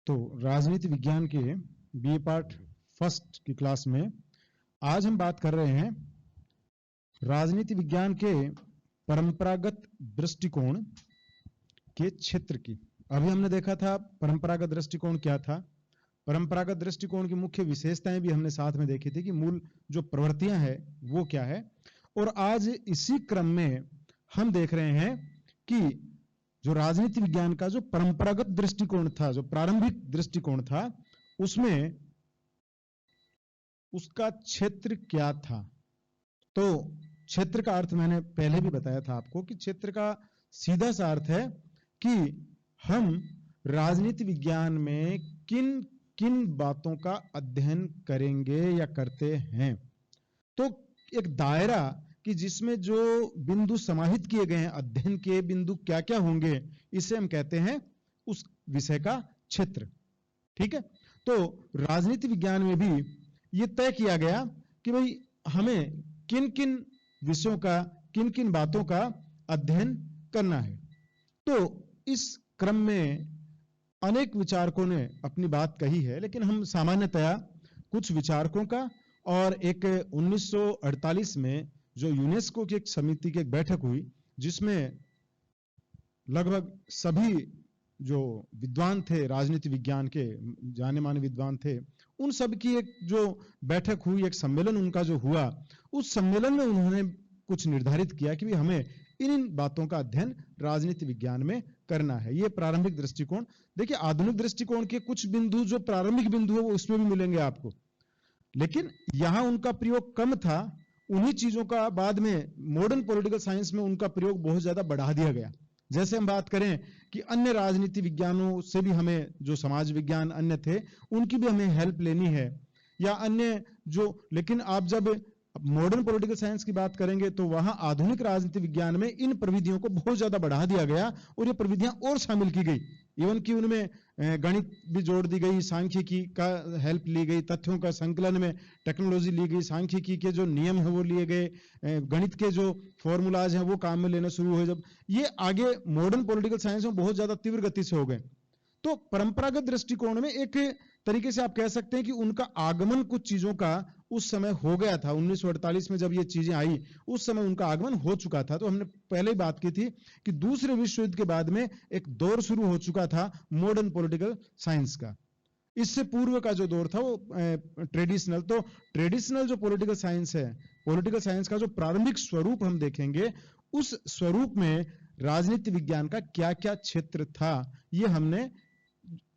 तो राजनीति विज्ञान के बीए पार्ट फर्स्ट की क्लास में आज हम बात कर रहे हैं राजनीति विज्ञान के परंपरागत दृष्टिकोण के क्षेत्र की। अभी हमने देखा था परंपरागत दृष्टिकोण क्या था, परंपरागत दृष्टिकोण की मुख्य विशेषताएं भी हमने साथ में देखी थी कि मूल जो प्रवृत्तियां हैं वो क्या है। और आज इसी क्रम में हम देख रहे हैं कि जो राजनीति विज्ञान का जो परंपरागत दृष्टिकोण था, जो प्रारंभिक दृष्टिकोण था, उसमें उसका क्षेत्र क्या था। तो क्षेत्र का अर्थ मैंने पहले भी बताया था आपको कि क्षेत्र का सीधा सा अर्थ है कि हम राजनीति विज्ञान में किन किन बातों का अध्ययन करेंगे या करते हैं। तो एक दायरा कि जिसमें जो बिंदु समाहित किए गए हैं, अध्ययन के बिंदु क्या क्या होंगे, इसे हम कहते हैं उस विषय का क्षेत्र। ठीक है। तो राजनीति विज्ञान में भी यह तय किया गया कि भाई हमें किन किन विषयों का, किन किन बातों का अध्ययन करना है। तो इस क्रम में अनेक विचारकों ने अपनी बात कही है, लेकिन हम सामान्यतया कुछ विचारकों का और एक 1948 में जो यूनेस्को की एक समिति की एक बैठक हुई जिसमें लगभग सभी जो विद्वान थे, राजनीति विज्ञान के जाने माने विद्वान थे, उन सब की एक जो बैठक हुई, एक सम्मेलन उनका जो हुआ, उस सम्मेलन में उन्होंने कुछ निर्धारित किया कि हमें इन बातों का अध्ययन राजनीति विज्ञान में करना है। ये प्रारंभिक दृष्टिकोण। देखिए, आधुनिक दृष्टिकोण के कुछ बिंदु जो प्रारंभिक बिंदु है वो उसमें भी मिलेंगे आपको, लेकिन यहां उनका प्रयोग कम था। उन्हीं चीजों का बाद में मॉडर्न पॉलिटिकल साइंस में उनका प्रयोग बहुत ज्यादा बढ़ा दिया गया। जैसे हम बात करें कि अन्य राजनीति विज्ञानों से भी हमें, जो समाज विज्ञान अन्य थे, उनकी भी हमें हेल्प लेनी है, या अन्य जो, लेकिन आप जब मॉडर्न पॉलिटिकल साइंस की बात करेंगे तो वहां आधुनिक राजनीति विज्ञान में इन प्रविधियों को बहुत ज्यादा बढ़ा दिया गया और ये प्रविधियां और शामिल की गई। इवन कि उनमें गणित भी जोड़ दी गई, सांख्यिकी का हेल्प ली गई, तथ्यों का संकलन में टेक्नोलॉजी ली गई, सांख्यिकी के जो नियम है वो लिए गए, गणित के जो फॉर्मूलाज हैं वो काम में लेना शुरू हुए। जब ये आगे मॉडर्न पॉलिटिकल साइंस में बहुत ज्यादा तीव्र गति से हो गए, तो परंपरागत दृष्टिकोण में एक तरीके से आप कह सकते हैं कि उनका आगमन कुछ चीजों का उस समय हो गया था। 1948 में जब ये चीजें आई, उस समय उनका आगमन हो चुका था। तो हमने पहले ही बात की थी कि दूसरे विश्व युद्ध के बाद में एक दौर शुरू हो चुका था मॉडर्न पॉलिटिकल साइंस का। इससे पूर्व का जो दौर था वो ट्रेडिशनल। तो ट्रेडिशनल जो पॉलिटिकल साइंस है, पॉलिटिकल साइंस का जो प्रारंभिक स्वरूप हम देखेंगे, उस स्वरूप में राजनीति विज्ञान का क्या क्या क्षेत्र था, ये हमने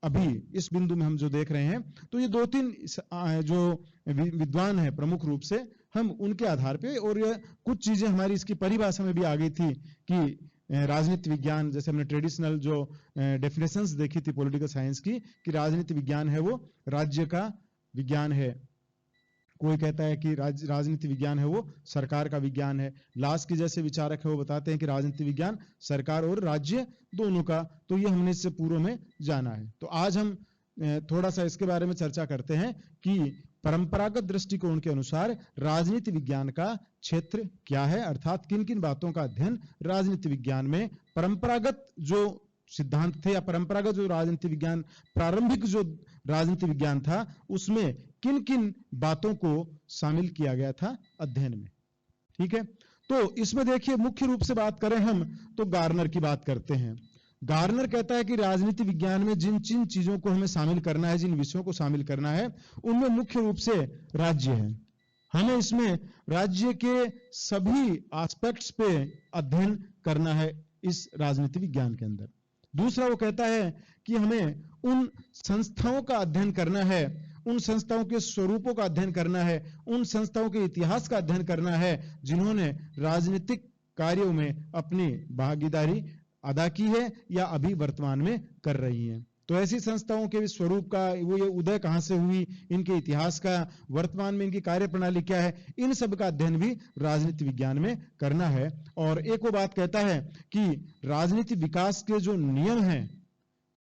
अभी इस बिंदु में हम जो देख रहे हैं। तो ये दो तीन जो विद्वान हैं प्रमुख रूप से, हम उनके आधार पे, और ये कुछ चीजें हमारी इसकी परिभाषा में भी आ गई थी कि राजनीति विज्ञान, जैसे हमने ट्रेडिशनल जो डेफिनेशंस देखी थी पॉलिटिकल साइंस की, कि राजनीति विज्ञान है वो राज्य का विज्ञान है। कोई कहता है कि राजनीति विज्ञान है वो सरकार का विज्ञान है। लास्ट के जैसे विचारक है वो बताते हैं कि राजनीति विज्ञान सरकार और राज्य दोनों का। तो ये हमने इससे पूर्व में जाना है। तो आज हम थोड़ा सा इसके बारे में चर्चा करते हैं कि परंपरागत दृष्टिकोण के अनुसार राजनीति विज्ञान का क्षेत्र क्या है, अर्थात किन किन बातों का अध्ययन राजनीति विज्ञान में परंपरागत जो सिद्धांत थे, या परंपरागत जो राजनीति विज्ञान, प्रारंभिक जो राजनीति विज्ञान था, उसमें किन किन बातों को शामिल किया गया था अध्ययन में। ठीक है। तो इसमें देखिए, मुख्य रूप से बात करें हम तो गार्नर की बात करते हैं। गार्नर कहता है कि राजनीति विज्ञान में जिन जिन चीजों को हमें शामिल करना है, जिन विषयों को शामिल करना है, उनमें मुख्य रूप से राज्य है। हमें इसमें राज्य के सभी एस्पेक्ट्स पे अध्ययन करना है इस राजनीति विज्ञान के अंदर। दूसरा, वो कहता है कि हमें उन संस्थाओं का अध्ययन करना है, उन संस्थाओं के स्वरूपों का अध्ययन करना है, उन संस्थाओं के इतिहास का अध्ययन करना है जिन्होंने राजनीतिक कार्यों में अपनी भागीदारी अदा की है या अभी वर्तमान में कर रही हैं। तो ऐसी संस्थाओं के स्वरूप का, वो ये उदय कहां से हुई, इनके इतिहास का, वर्तमान में इनकी कार्यप्रणाली क्या है, इन सब का अध्ययन भी राजनीति विज्ञान में करना है। और एक वो बात कहता है कि राजनीति विकास के जो नियम हैं,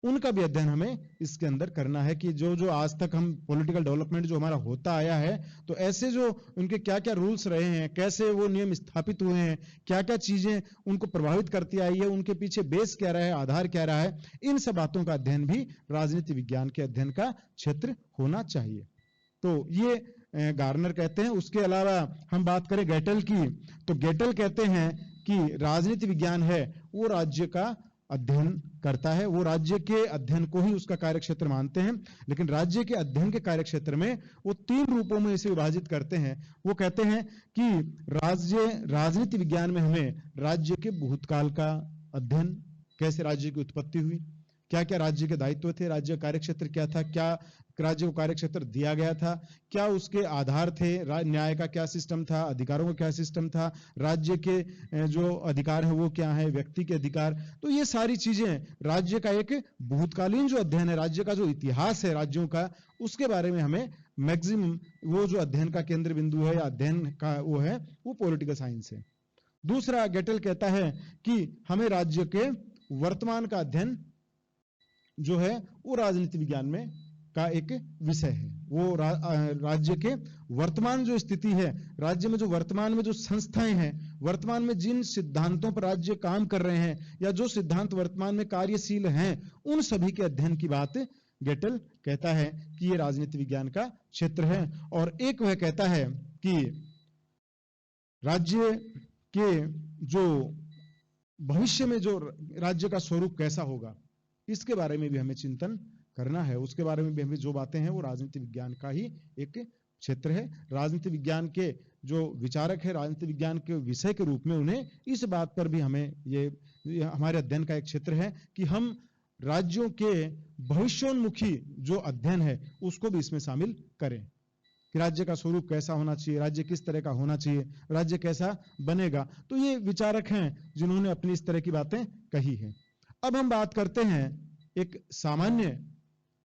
उनका भी अध्ययन हमें इसके अंदर करना है कि जो जो आज तक हम पॉलिटिकल डेवलपमेंट जो हमारा होता आया है, तो ऐसे जो उनके क्या क्या रूल्स रहे हैं, कैसे वो नियम स्थापित हुए हैं, क्या क्या चीजें उनको प्रभावित करती आई है, उनके पीछे बेस क्या रहा है, आधार क्या रहा है, इन सब बातों का अध्ययन भी राजनीति विज्ञान के अध्ययन का क्षेत्र होना चाहिए। तो ये गार्नर कहते हैं। उसके अलावा हम बात करें गेटल की, तो गेटल कहते हैं कि राजनीति विज्ञान है वो राज्य का अध्ययन करता है, वो राज्य के अध्ययन को ही उसका कार्यक्षेत्र मानते हैं। लेकिन राज्य के अध्ययन के कार्यक्षेत्र में वो 3 रूपों में इसे विभाजित करते हैं। वो कहते हैं कि राजनीति विज्ञान में हमें राज्य के भूतकाल का अध्ययन, कैसे राज्य की उत्पत्ति हुई, क्या क्या राज्य के दायित्व थे, राज्य का कार्यक्षेत्र क्या था, क्या राज्य को कार्यक्षेत्र दिया गया था, क्या उसके आधार थे, न्याय का क्या सिस्टम था, अधिकारों का क्या सिस्टम था, राज्य के जो अधिकार है वो क्या है, व्यक्ति के अधिकार। तो ये सारी चीजें राज्य का एक भूतकालीन जो अध्ययन है, राज्य का जो इतिहास है राज्यों का, उसके बारे में हमें मैक्सिमम वो जो अध्ययन का केंद्र बिंदु है या अध्ययन का वो है, वो पॉलिटिकल साइंस है। दूसरा, गेटल कहता है कि हमें राज्य के वर्तमान का अध्ययन जो है वो राजनीति विज्ञान में का एक विषय है। वो राज्य के वर्तमान जो स्थिति है, राज्य में जो वर्तमान में जो संस्थाएं हैं, वर्तमान में जिन सिद्धांतों पर राज्य काम कर रहे हैं या जो सिद्धांत वर्तमान में कार्यशील हैं, उन सभी के अध्ययन की बात गेटल कहता है कि ये राजनीति विज्ञान का क्षेत्र है। और एक वह कहता है कि राज्य के जो भविष्य में जो राज्य का स्वरूप कैसा होगा, इसके बारे में भी हमें चिंतन करना है। उसके बारे में भी हमें जो बातें हैं वो राजनीति विज्ञान का ही एक क्षेत्र है। राजनीति विज्ञान के जो विचारक है, राजनीति विज्ञान के विषय के रूप में उन्हें इस बात पर भी हमें ये हमारे अध्ययन का एक क्षेत्र है कि हम राज्यों के भविष्योन्मुखी जो अध्ययन है उसको भी इसमें शामिल करें कि राज्य का स्वरूप कैसा होना चाहिए, राज्य किस तरह का होना चाहिए, राज्य कैसा बनेगा। तो ये विचारक हैं जिन्होंने अपनी इस तरह की बातें कही हैं। अब हम बात करते हैं एक सामान्य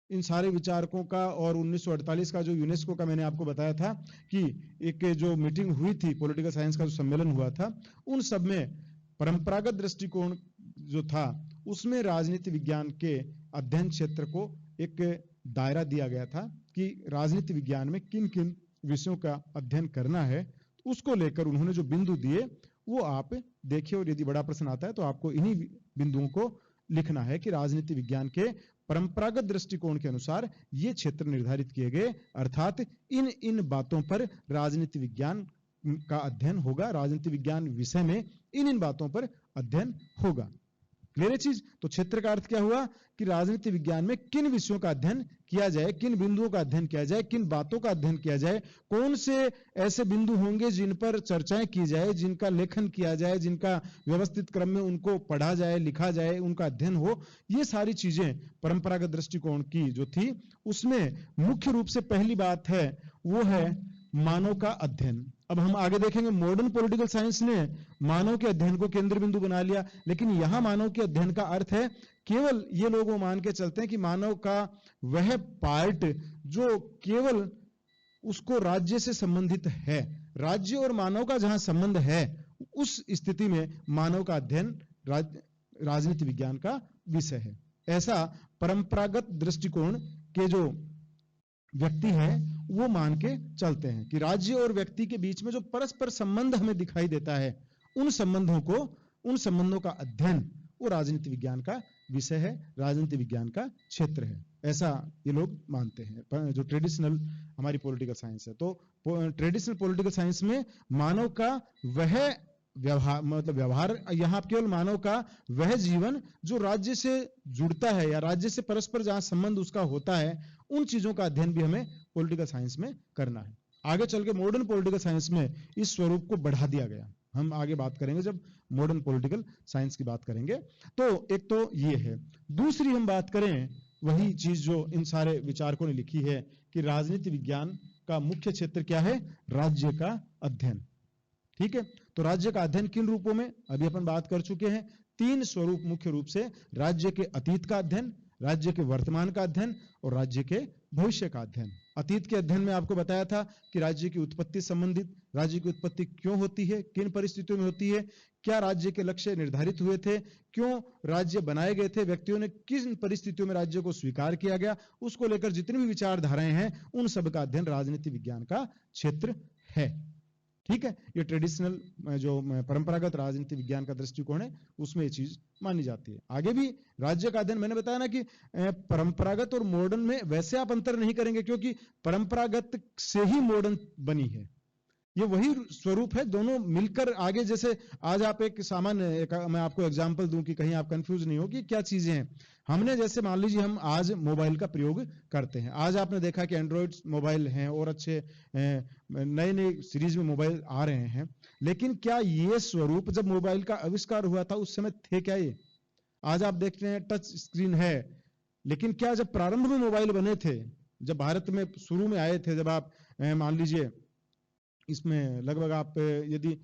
इन सारे विचारकों का, और 1948 का जो यूनेस्को का मैंने आपको बताया था कि एक जो मीटिंग हुई थी, पॉलिटिकल साइंस का जो सम्मेलन हुआ था, उन सब में परंपरागत दृष्टिकोण जो था उसमें राजनीति विज्ञान के अध्ययन क्षेत्र को एक दायरा दिया गया था कि राजनीति विज्ञान में किन किन विषयों का अध्ययन करना है। उसको लेकर उन्होंने जो बिंदु दिए वो आप देखिए, और यदि बड़ा प्रश्न आता है तो आपको इन्हीं बिंदुओं को लिखना है कि राजनीति विज्ञान के परंपरागत दृष्टिकोण के अनुसार ये क्षेत्र निर्धारित किए गए, अर्थात इन इन बातों पर राजनीति विज्ञान का अध्ययन होगा, राजनीति विज्ञान विषय में इन इन बातों पर अध्ययन होगा। क्लियर चीज? तो क्षेत्र का अर्थ क्या हुआ कि राजनीति विज्ञान में किन विषयों का अध्ययन किया जाए, किन बिंदुओं का अध्ययन किया जाए, किन बातों का अध्ययन किया जाए, कौन से ऐसे बिंदु होंगे जिन पर चर्चाएं की जाए, जिनका लेखन किया जाए, जिनका व्यवस्थित क्रम में उनको पढ़ा जाए, लिखा जाए, उनका अध्ययन हो। ये सारी चीजें परंपरागत दृष्टिकोण की जो थी उसमें मुख्य रूप से पहली बात है वो है मानव का अध्ययन। अब हम आगे देखेंगे, मॉडर्न पॉलिटिकल साइंस ने मानव के अध्ययन को केंद्र बिंदु बना लिया, लेकिन यहां मानव के अध्ययन का अर्थ है केवल ये लोग वो मान के चलते हैं कि मानव का वह पार्ट जो केवल उसको राज्य से संबंधित है, राज्य और मानव का जहां संबंध है, उस स्थिति में मानव का अध्ययन राजनीति विज्ञान का विषय है। ऐसा परंपरागत दृष्टिकोण के जो व्यक्ति है वो मान के चलते हैं कि राज्य और व्यक्ति के बीच में जो परस्पर संबंध हमें दिखाई देता है, उन संबंधों का अध्ययन वो राजनीति विज्ञान का विषय है, राजनीति विज्ञान का क्षेत्र है। ऐसा ये लोग मानते हैं जो ट्रेडिशनल हमारी पॉलिटिकल साइंस है। तो ट्रेडिशनल पॉलिटिकल साइंस में मानव का वह व्यवहार, यहां केवल मानव का वह जीवन जो राज्य से जुड़ता है या राज्य से परस्पर जहां संबंध उसका होता है, उन चीजों का अध्ययन भी हमें पॉलिटिकल साइंस में करना है। आगे चल के मॉडर्न पॉलिटिकल साइंस में इस स्वरूप को बढ़ा दिया गया। हम आगे बात करेंगे जब मॉडर्न पॉलिटिकल साइंस की बात करेंगे। तो एक तो ये है। दूसरी हम बात करें वही चीज जो इन सारे विचारकों ने लिखी है कि राजनीति विज्ञान का मुख्य क्षेत्र क्या है, राज्य का अध्ययन। ठीक है, तो राज्य का अध्ययन किन रूपों में अभी अपन बात कर चुके हैं। 3 स्वरूप मुख्य रूप से, राज्य के अतीत का अध्ययन, राज्य के वर्तमान का अध्ययन और राज्य के भविष्य का अध्ययन। अतीत के अध्ययन में आपको बताया था कि राज्य की उत्पत्ति संबंधित, राज्य की उत्पत्ति क्यों होती है, किन परिस्थितियों में होती है, क्या राज्य के लक्ष्य निर्धारित हुए थे, क्यों राज्य बनाए गए थे, व्यक्तियों ने किन परिस्थितियों में राज्य को स्वीकार किया गया, उसको लेकर जितनी भी विचारधाराएं हैं उन सब का अध्ययन राजनीति विज्ञान का क्षेत्र है। ठीक है, ये ट्रेडिशनल जो परंपरागत राजनीति विज्ञान का दृष्टिकोण है उसमें ये चीज मानी जाती है। आगे भी राज्य का अध्ययन, मैंने बताया ना कि परंपरागत और मॉडर्न में वैसे आप अंतर नहीं करेंगे, क्योंकि परंपरागत से ही मॉडर्न बनी है, ये वही स्वरूप है, दोनों मिलकर आगे। जैसे आज आप एक सामान्य मैं आपको एग्जांपल दूं कि कहीं आप कंफ्यूज नहीं हो कि क्या चीजें हैं। हमने जैसे मान लीजिए हम आज मोबाइल का प्रयोग करते हैं, आज आपने देखा कि एंड्रॉइड मोबाइल हैं और अच्छे नए नए सीरीज में मोबाइल आ रहे हैं, लेकिन क्या ये स्वरूप जब मोबाइल का आविष्कार हुआ था उस समय थे क्या ये? आज आप देखते हैं टच स्क्रीन है, लेकिन क्या जब प्रारंभ में मोबाइल बने थे, जब भारत में शुरू में आए थे, जब आप मान लीजिए इसमें लगभग आप यदि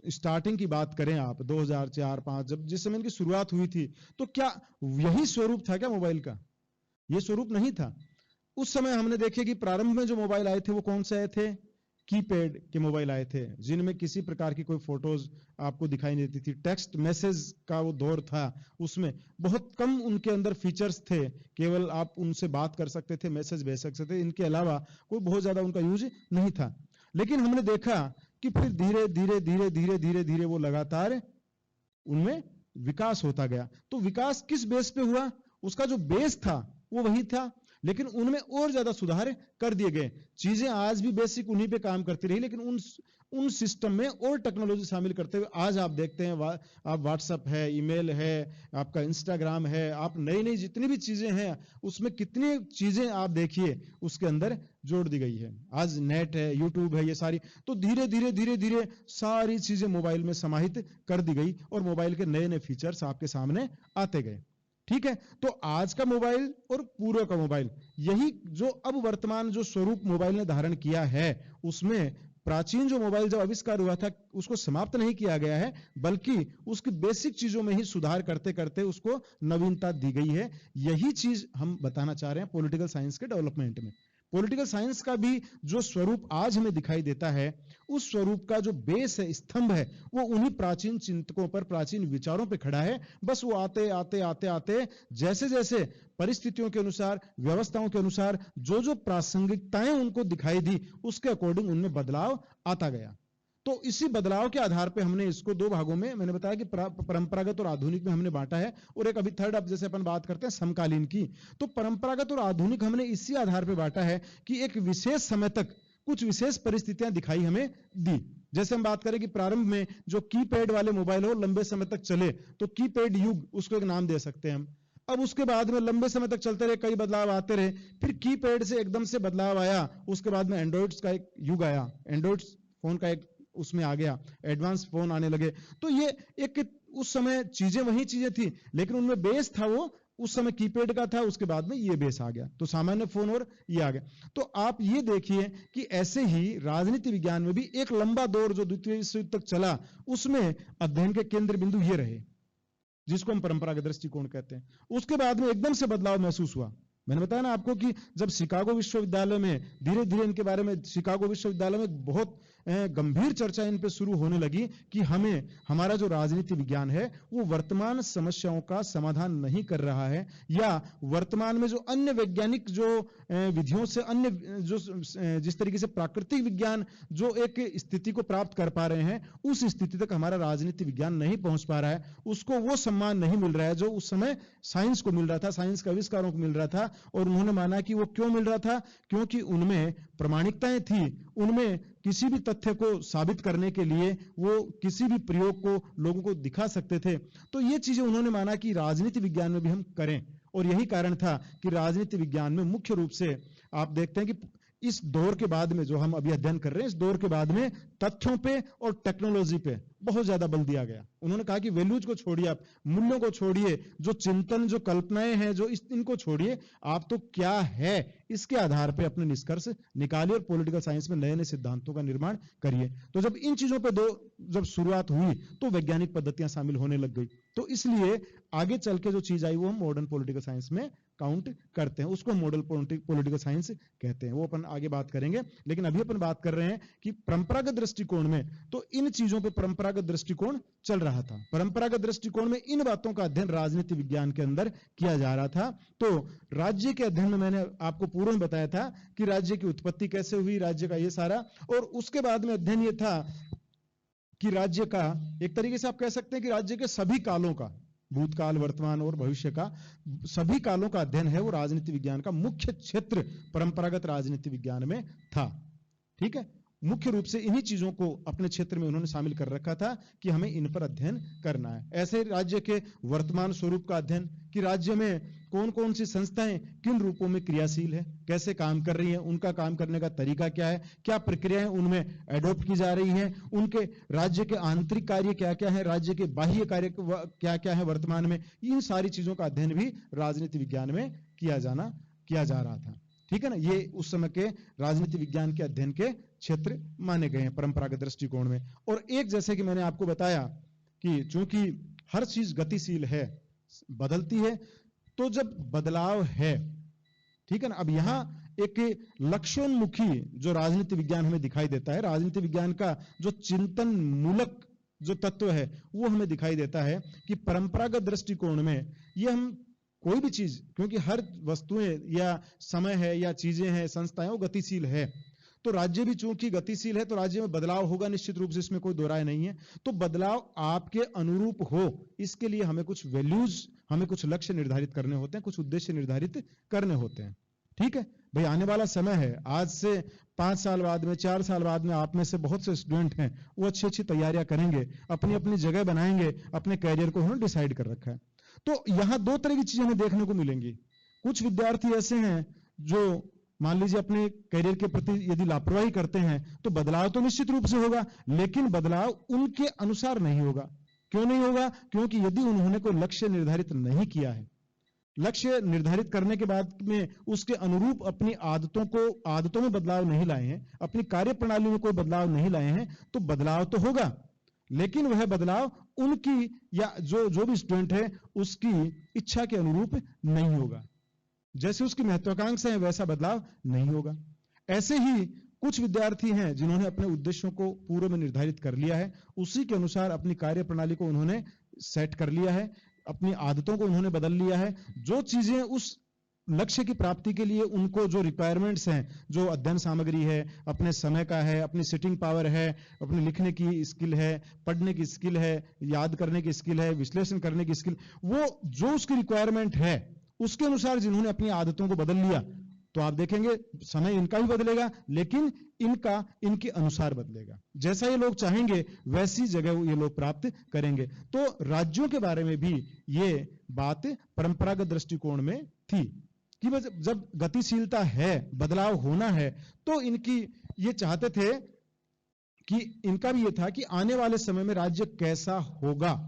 स्टार्टिंग की बात करें आप 2004-5 जब जिस समय इनकी शुरुआत हुई थी, तो क्या यही स्वरूप था क्या मोबाइल का? ये स्वरूप नहीं था। उस समय हमने देखे कि प्रारंभ में जो मोबाइल आए थे वो कौन से आए थे? कीपैड के मोबाइल आए थे, जिनमें किसी प्रकार की कोई फोटोज आपको दिखाई नहीं देती थी। टेक्स्ट मैसेज का वो दौर था, उसमें बहुत कम उनके अंदर फीचर्स थे, केवल आप उनसे बात कर सकते थे, मैसेज भेज सकते थे, इनके अलावा कोई बहुत ज्यादा उनका यूज नहीं था। लेकिन हमने देखा कि फिर धीरे धीरे धीरे धीरे धीरे धीरे वो लगातार उनमें विकास होता गया। तो विकास किस बेस पे हुआ? उसका जो बेस था वो वही था, लेकिन उनमें और ज्यादा सुधार कर दिए गए। चीजें आज भी बेसिक उन्हीं पे काम करती रही, लेकिन उन सिस्टम में और टेक्नोलॉजी शामिल करते हुए आज आप देखते हैं आप व्हाट्सएप है, ईमेल है, आपका इंस्टाग्राम है, आप नई नई जितनी भी चीजें हैं उसमें कितनी चीजें आप देखिए उसके अंदर जोड़ दी गई है। आज नेट है, यूट्यूब है, ये सारी, तो धीरे धीरे धीरे धीरे सारी चीजें मोबाइल में समाहित कर दी गई और मोबाइल के नए नए फीचर्स आपके सामने आते गए। ठीक है, तो आज का मोबाइल और पूर्व का मोबाइल, यही जो अब वर्तमान जो स्वरूप मोबाइल ने धारण किया है, उसमें प्राचीन जो मोबाइल जब आविष्कार हुआ था उसको समाप्त नहीं किया गया है, बल्कि उसकी बेसिक चीजों में ही सुधार करते करते उसको नवीनता दी गई है। यही चीज हम बताना चाह रहे हैं पॉलिटिकल साइंस के डेवलपमेंट में। पॉलिटिकल साइंस का भी जो स्वरूप आज हमें दिखाई देता है, उस स्वरूप का जो बेस है, स्तंभ है, वो उन्हीं प्राचीन चिंतकों पर, प्राचीन विचारों पर खड़ा है। बस वो आते आते आते आते जैसे जैसे परिस्थितियों के अनुसार, व्यवस्थाओं के अनुसार जो जो प्रासंगिकताएं उनको दिखाई दी, उसके अकॉर्डिंग उनमें बदलाव आता गया। तो इसी बदलाव के आधार पे हमने इसको दो भागों में, मैंने बताया कि परंपरागत और आधुनिक में हमने बांटा है, और एक अभी थर्ड, अब जैसे अपन बात करते हैं समकालीन की, तो परंपरागत और आधुनिक हमने इसी आधार पे बांटा है कि एक विशेष समय तक कुछ विशेष परिस्थितियां दिखाई हमें दी। जैसे हम बात करें कि प्रारंभ में जो कीपैड वाले मोबाइल हो लंबे समय तक चले, तो कीपैड युग उसको एक नाम दे सकते हैं हम। अब उसके बाद में लंबे समय तक चलते रहे, कई बदलाव आते रहे, फिर कीपैड से एकदम से बदलाव आया, उसके बाद में एंड्रॉइड्स का एक युग आया, एंड्रॉइड फोन का एक उसमें आ गया, एडवांस फोन आने लगे। तो ये एक उस समय चीजें वही चीजें थी, लेकिन उनमें बेस था वो उस समय कीपैड का था, उसके बाद में ये बेस आ गया, तो सामान्य फोन और ये आ गया। तो आप ये देखिए कि ऐसे ही राजनीति विज्ञान में भी एक लंबा दौर जो द्वितीय विश्व युद्ध तक चला, उसमें अध्ययन के केंद्र बिंदु ये रहे, जिसको हम परंपरागत दृष्टिकोण कहते हैं। उसके बाद में एकदम से बदलाव महसूस हुआ। मैंने बताया ना आपको कि जब शिकागो विश्वविद्यालय में धीरे धीरे इनके बारे में, शिकागो विश्वविद्यालय में बहुत गंभीर चर्चा इन पे शुरू होने लगी कि हमें, हमारा जो राजनीति विज्ञान है वो वर्तमान समस्याओं का समाधान नहीं कर रहा है, या वर्तमान में जो अन्य वैज्ञानिक जो विधियों से, अन्य जो जिस तरीके से प्राकृतिक विज्ञान जो एक स्थिति को प्राप्त कर पा रहे हैं, उस स्थिति तक हमारा राजनीति विज्ञान नहीं पहुंच पा रहा है, उसको वो सम्मान नहीं मिल रहा है जो उस समय साइंस को मिल रहा था, साइंस के आविष्कारों को मिल रहा था। और उन्होंने माना कि वो क्यों मिल रहा था? क्योंकि उनमें प्रामाणिकताएं थी, उनमें किसी भी तथ्य को साबित करने के लिए वो किसी भी प्रयोग को लोगों को दिखा सकते थे। तो ये चीजें उन्होंने माना कि राजनीति विज्ञान में भी हम करें, और यही कारण था कि राजनीति विज्ञान में मुख्य रूप से आप देखते हैं कि इस दौर के बाद में, जो हम अभी अध्ययन कर रहे हैं, इस दौर के बाद में तथ्यों पे और टेक्नोलॉजी पे बहुत ज्यादा बल दिया गया। उन्होंने कहा कि वैल्यूज को छोड़िए, आप मूल्यों को छोड़िए, जो चिंतन, जो कल्पनाएं हैं, जो इनको छोड़िए, आप तो क्या है इसके आधार पे अपने निष्कर्ष निकालिए और पॉलिटिकल साइंस में नए नए सिद्धांतों का निर्माण करिए। तो जब इन चीजों पे जब शुरुआत हुई तो वैज्ञानिक पद्धतियां शामिल होने लग गई। तो इसलिए आगे चल के जो चीज आई वो हम मॉडर्न पॉलिटिकल साइंस में काउंट करते हैं, उसको मॉडल पॉलिटिकल साइंस कहते हैं। वो अपन आगे बात करेंगे, लेकिन अभी अपन बात कर रहे हैं कि परंपरागत दृष्टिकोण में तो इन चीजों पे परंपरागत दृष्टिकोण चल रहा था। परंपरागत दृष्टिकोण में इन बातों का अध्ययन राजनीति विज्ञान के अंदर किया जा रहा था। तो राज्य के अध्ययन में मैंने आपको पूर्व में बताया था कि राज्य की उत्पत्ति कैसे हुई, राज्य का ये सारा, और उसके बाद में अध्ययन ये था कि राज्य का, एक तरीके से आप कह सकते हैं कि राज्य के सभी कालों का, भूतकाल, वर्तमान और भविष्य का, सभी कालों का अध्ययन है वो राजनीति विज्ञान का मुख्य क्षेत्र परंपरागत राजनीति विज्ञान में था। ठीक है, मुख्य रूप से इन्हीं चीजों को अपने क्षेत्र में उन्होंने शामिल कर रखा था कि हमें इन पर अध्ययन करना है। ऐसे राज्य के वर्तमान स्वरूप का अध्ययन, कि राज्य में कौन कौन सी संस्थाएं किन रूपों में क्रियाशील है, कैसे काम कर रही हैं, उनका काम करने का तरीका क्या है, क्या प्रक्रियाएं उनमें एडॉप्ट की जा रही हैं, उनके राज्य के आंतरिक कार्य क्या क्या है, राज्य के बाह्य कार्य क्या क्या है वर्तमान में, इन सारी चीजों का अध्ययन भी राजनीति विज्ञान में किया जा रहा था। ठीक है ना, ये उस समय के राजनीति विज्ञान के अध्ययन के क्षेत्र माने गए हैं परंपरागत दृष्टिकोण में। और एक, जैसे कि मैंने आपको बताया कि चूंकि हर चीज गतिशील है, बदलती है, तो जब बदलाव है, ठीक है ना, अब यहां एक लक्ष्योन्मुखी जो राजनीति विज्ञान हमें दिखाई देता है, राजनीति विज्ञान का जो चिंतन मूलक जो तत्व है वो हमें दिखाई देता है कि परंपरागत दृष्टिकोण में ये हम कोई भी चीज, क्योंकि हर वस्तुएं या समय है या चीजें हैं, संस्थाएं, वो गतिशील है, तो राज्य भी चूंकि गतिशील है तो राज्य में बदलाव होगा निश्चित रूप से, इसमें कोई दो राय नहीं है। तो बदलाव आपके अनुरूप हो, इसके लिए हमें कुछ वैल्यूज, हमें कुछ लक्ष्य निर्धारित करने होते हैं, कुछ उद्देश्य निर्धारित करने होते हैं। ठीक है भाई, आने वाला समय है, आज से 5 साल बाद में, 4 साल बाद में आप में से बहुत से स्टूडेंट हैं, वो अच्छी अच्छी तैयारियां करेंगे, अपनी अपनी जगह बनाएंगे, अपने कैरियर को उन्होंने डिसाइड कर रखा है। तो यहां दो तरह की चीजें हमें देखने को मिलेंगी। कुछ विद्यार्थी ऐसे हैं जो मान लीजिए अपने करियर के प्रति यदि लापरवाही करते हैं तो बदलाव तो निश्चित रूप से होगा, लेकिन बदलाव उनके अनुसार नहीं होगा। क्यों नहीं होगा? क्योंकि यदि उन्होंने कोई लक्ष्य निर्धारित नहीं किया है, लक्ष्य निर्धारित करने के बाद में उसके अनुरूप अपनी आदतों में बदलाव नहीं लाए हैं, अपनी कार्य प्रणाली में कोई बदलाव नहीं लाए हैं, तो बदलाव तो होगा, लेकिन वह बदलाव उनकी या जो भी स्टूडेंट है उसकी इच्छा के अनुरूप नहीं होगा। जैसे उसकी महत्वाकांक्षा है वैसा बदलाव नहीं होगा। ऐसे ही कुछ विद्यार्थी हैं जिन्होंने अपने उद्देश्यों को पूर्व में निर्धारित कर लिया है, उसी के अनुसार अपनी कार्य प्रणाली को उन्होंने सेट कर लिया है, अपनी आदतों को उन्होंने बदल लिया है। जो चीजें उस लक्ष्य की प्राप्ति के लिए उनको जो रिक्वायरमेंट्स हैं, जो अध्ययन सामग्री है, अपने समय का है, अपनी सिटिंग पावर है, अपने लिखने की स्किल है, पढ़ने की स्किल है, याद करने की स्किल है, विश्लेषण करने की स्किल, वो जो उसकी रिक्वायरमेंट है उसके अनुसार जिन्होंने अपनी आदतों को बदल लिया, तो आप देखेंगे समय इनका भी बदलेगा, लेकिन इनका इनके अनुसार बदलेगा। जैसा ये लोग चाहेंगे वैसी जगह ये लोग प्राप्त करेंगे। तो राज्यों के बारे में भी ये बात परंपरागत दृष्टिकोण में थी कि जब गतिशीलता है, बदलाव होना है, तो इनकी ये चाहते थे कि इनका भी ये था कि आने वाले समय में राज्य कैसा होगा।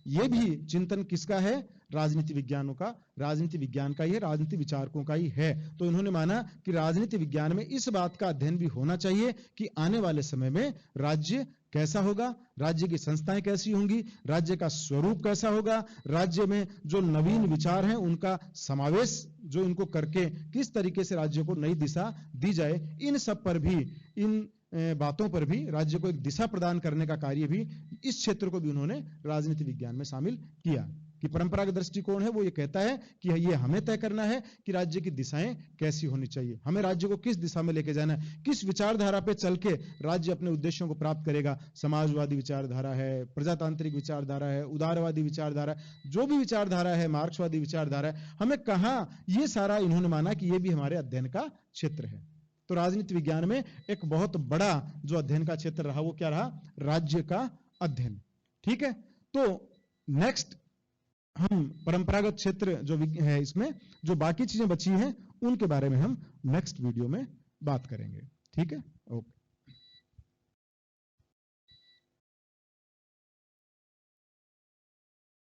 ये भी चिंतन किसका है? राजनीति विज्ञानों का, राजनीति विज्ञान का ही है, राजनीति विचारकों का ही है। तो इन्होंने माना कि राजनीति विज्ञान में इस बात का अध्ययन भी होना चाहिए कि आने वाले समय में राज्य कैसा होगा, राज्य की संस्थाएं कैसी होंगी, राज्य का स्वरूप कैसा होगा, राज्य में जो नवीन विचार हैं उनका समावेश जो इनको करके किस तरीके से राज्य को नई दिशा दी जाए, इन सब पर भी, इन बातों पर भी, राज्य को एक दिशा प्रदान करने का कार्य भी, इस क्षेत्र को भी उन्होंने राजनीति विज्ञान में शामिल किया। कि परंपरागत दृष्टिकोण है वो ये कहता है कि ये हमें तय करना है कि राज्य की दिशाएं कैसी होनी चाहिए, हमें राज्य को किस दिशा में लेके जाना है, किस विचारधारा पे चल के राज्य अपने उद्देश्यों को प्राप्त करेगा। समाजवादी विचारधारा है, प्रजातांत्रिक विचारधारा है, उदारवादी विचारधारा, जो भी विचारधारा है, मार्क्सवादी विचारधारा है, हमें कहां, ये सारा इन्होंने माना कि ये भी हमारे अध्ययन का क्षेत्र है। तो राजनीति विज्ञान में एक बहुत बड़ा जो अध्ययन का क्षेत्र रहा वो क्या रहा? राज्य का अध्ययन। ठीक है, तो नेक्स्ट हम परंपरागत क्षेत्र जो है, इसमें जो बाकी चीजें बची हैं उनके बारे में हम नेक्स्ट वीडियो में बात करेंगे। ठीक है, ओके।